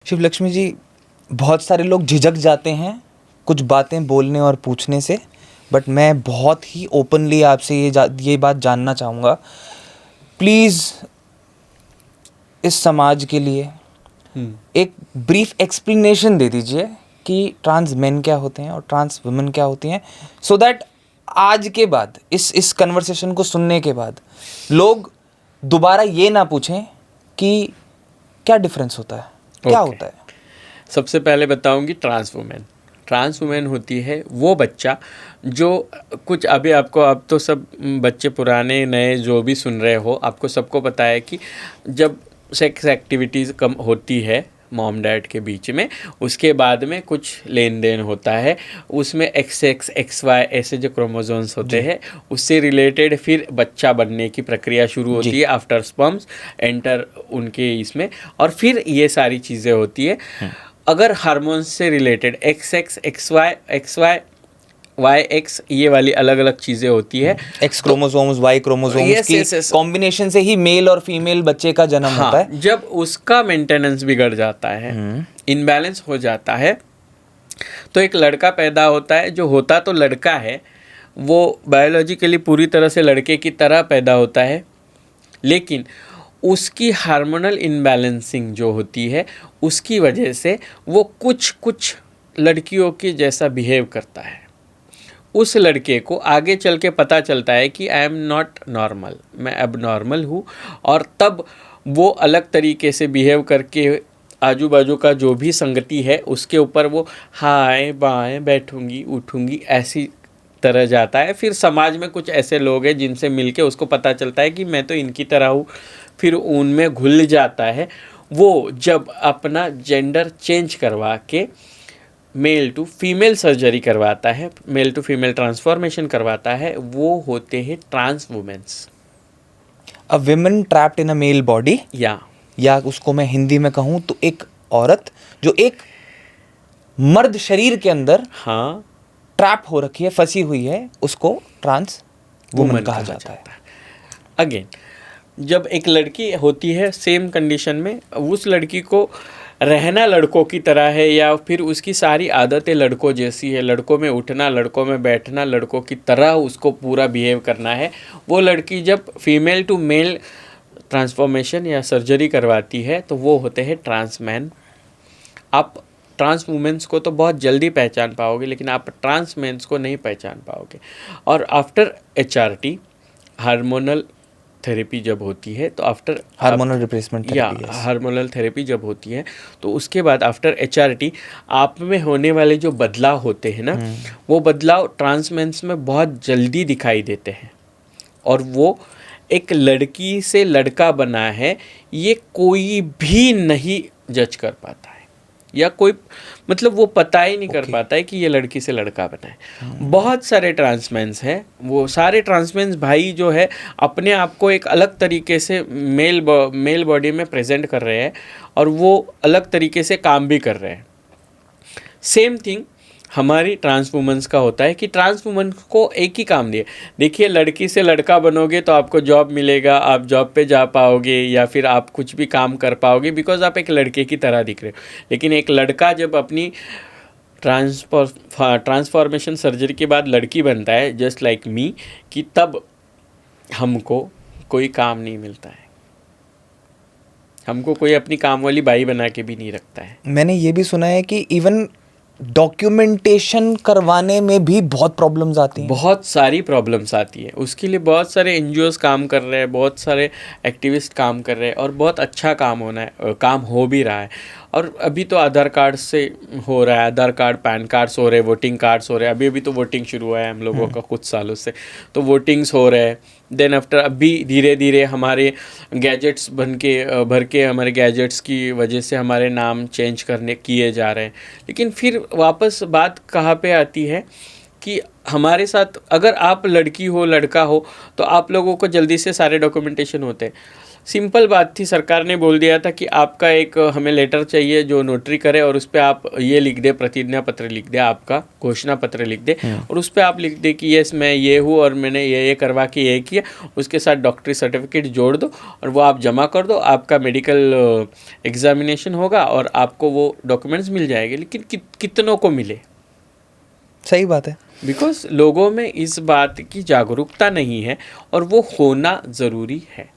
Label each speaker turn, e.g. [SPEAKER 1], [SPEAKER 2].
[SPEAKER 1] शिव लक्ष्मी जी, बहुत सारे लोग झिझक जाते हैं कुछ बातें बोलने और पूछने से, बट मैं बहुत ही ओपनली आपसे ये बात जानना चाहूँगा। प्लीज़ इस समाज के लिए एक ब्रीफ एक्सप्लेनेशन दे दीजिए कि ट्रांस मेन क्या होते हैं और ट्रांस वुमेन क्या होती हैं, सो दैट आज के बाद इस कन्वर्सेशन को सुनने के बाद लोग दोबारा ये ना पूछें कि क्या डिफरेंस होता है, क्या होता है।
[SPEAKER 2] सबसे पहले बताऊंगी ट्रांस वुमेन होती है वो बच्चा जो कुछ अभी आपको, अब तो सब बच्चे पुराने नए जो भी सुन रहे हो, आपको सबको पता है कि जब सेक्स एक्टिविटीज़ कम होती है मॉम डैड के बीच में, उसके बाद में कुछ लेन देन होता है, उसमें XX XY ऐसे जो क्रोमोसोम्स होते हैं उससे रिलेटेड फिर बच्चा बनने की प्रक्रिया शुरू होती है आफ्टर स्पर्म्स एंटर उनके इसमें, और फिर ये सारी चीज़ें होती है। अगर हार्मोन्स से रिलेटेड XX XY YX ये वाली अलग अलग चीज़ें होती है,
[SPEAKER 1] एक्स क्रोमोसोम्स वाई क्रोमोसोम्स की कॉम्बिनेशन से ही मेल और फीमेल बच्चे का जन्म होता है।
[SPEAKER 2] जब उसका मेंटेनेंस बिगड़ जाता है, इनबैलेंस हो जाता है, तो एक लड़का पैदा होता है जो होता तो लड़का है, वो बायोलॉजिकली पूरी तरह से लड़के की तरह पैदा होता है, लेकिन उसकी हार्मोनल इनबैलेंसिंग जो होती है उसकी वजह से वो कुछ लड़कियों के जैसा बिहेव करता है। उस लड़के को आगे चल के पता चलता है कि आई एम नॉट नॉर्मल, मैं अब नॉर्मल हूँ, और तब वो अलग तरीके से बिहेव करके आजू बाजू का जो भी संगति है उसके ऊपर वो हाय बाएं बैठूंगी उठूंगी ऐसी तरह जाता है। फिर समाज में कुछ ऐसे लोग हैं जिनसे मिलके उसको पता चलता है कि मैं तो इनकी तरह हूँ, फिर उनमें घुल जाता है। वो जब अपना जेंडर चेंज करवा के मेल टू फीमेल सर्जरी करवाता है, मेल टू फीमेल ट्रांसफॉर्मेशन करवाता है, वो होते हैं trans womens.
[SPEAKER 1] A women trapped in a male body, या उसको मैं हिंदी में कहूँ तो एक औरत जो एक मर्द शरीर के अंदर ट्रैप हो रखी है, फंसी हुई है, उसको ट्रांस वुमेन कहा जाता है।
[SPEAKER 2] अगेन जब एक लड़की होती है सेम कंडीशन में, उस लड़की को रहना लड़कों की तरह है या फिर उसकी सारी आदतें लड़कों जैसी है, लड़कों में उठना, लड़कों में बैठना, लड़कों की तरह उसको पूरा बिहेव करना है। वो लड़की जब फीमेल टू मेल ट्रांसफॉर्मेशन या सर्जरी करवाती है तो वो होते हैं ट्रांस मैन। आप ट्रांस वुमेन्स को तो बहुत जल्दी पहचान पाओगे, लेकिन आप ट्रांस मेन्स को नहीं पहचान पाओगे। और आफ्टर HRT हार्मोनल थेरेपी जब होती है, तो after
[SPEAKER 1] hormonal replacement therapy,
[SPEAKER 2] hormonal therapy जब होती है, तो उसके बाद आफ्टर HRT आप में होने वाले जो बदलाव होते हैं ना, वो बदलाव ट्रांस मेन्स में बहुत जल्दी दिखाई देते हैं। और वो एक लड़की से लड़का बना है ये कोई भी नहीं जज कर पाता है, या कोई मतलब वो पता ही नहीं कर पाता है कि ये लड़की से लड़का बना है। बहुत सारे ट्रांसमेंस हैं, वो सारे ट्रांसमेंस भाई जो है अपने आप को एक अलग तरीके से मेल बॉडी में प्रेजेंट कर रहे हैं, और वो अलग तरीके से काम भी कर रहे हैं। सेम थिंग हमारी ट्रांस वुमेन्स का होता है कि ट्रांस वुमेन को एक ही काम दिए, देखिए लड़की से लड़का बनोगे तो आपको जॉब मिलेगा, आप जॉब पे जा पाओगे या फिर आप कुछ भी काम कर पाओगे बिकॉज आप एक लड़के की तरह दिख रहे हो। लेकिन एक लड़का जब अपनी ट्रांसफॉर्मेशन सर्जरी के बाद लड़की बनता है, जस्ट लाइक मी, कि तब हमको कोई काम नहीं मिलता है, हमको कोई अपनी काम वाली बाई बना के भी नहीं रखता है।
[SPEAKER 1] मैंने ये भी सुना है कि इवन डॉक्यूमेंटेशन करवाने में भी बहुत प्रॉब्लम्स आती हैं,
[SPEAKER 2] बहुत सारी प्रॉब्लम्स आती है। उसके लिए बहुत सारे NGOs काम कर रहे हैं, बहुत सारे एक्टिविस्ट काम कर रहे हैं, और बहुत अच्छा काम हो भी रहा है। और अभी तो आधार कार्ड से हो रहा है, आधार कार्ड, पैन कार्ड्स हो रहे हैं, वोटिंग कार्ड्स हो रहे हैं। अभी तो वोटिंग शुरू हुआ है हम लोगों का कुछ सालों से, तो वोटिंग्स हो रहे हैं। देन आफ्टर अभी धीरे धीरे हमारे गैजेट्स भर के हमारे गैजेट्स की वजह से हमारे नाम चेंज किए जा रहे हैं। लेकिन फिर वापस बात कहाँ पे आती है कि हमारे साथ अगर आप लड़की हो लड़का हो तो आप लोगों को जल्दी से सारे डॉक्यूमेंटेशन होते हैं। सिंपल बात थी, सरकार ने बोल दिया था कि आपका एक हमें लेटर चाहिए जो नोटरी करे और उस पर आप ये लिख दे, प्रतिज्ञा पत्र लिख दे, आपका घोषणा पत्र लिख दे और उस पर आप लिख दे कि यस मैं ये हूँ और मैंने ये करवा के ये किया, उसके साथ डॉक्टरी सर्टिफिकेट जोड़ दो और वो आप जमा कर दो, आपका मेडिकल एग्जामिनेशन होगा और आपको वो डॉक्यूमेंट्स मिल जाएंगे। लेकिन कितनों को मिले?
[SPEAKER 1] सही बात है।
[SPEAKER 2] बिकॉज लोगों में इस बात की जागरूकता नहीं है और वो होना ज़रूरी है।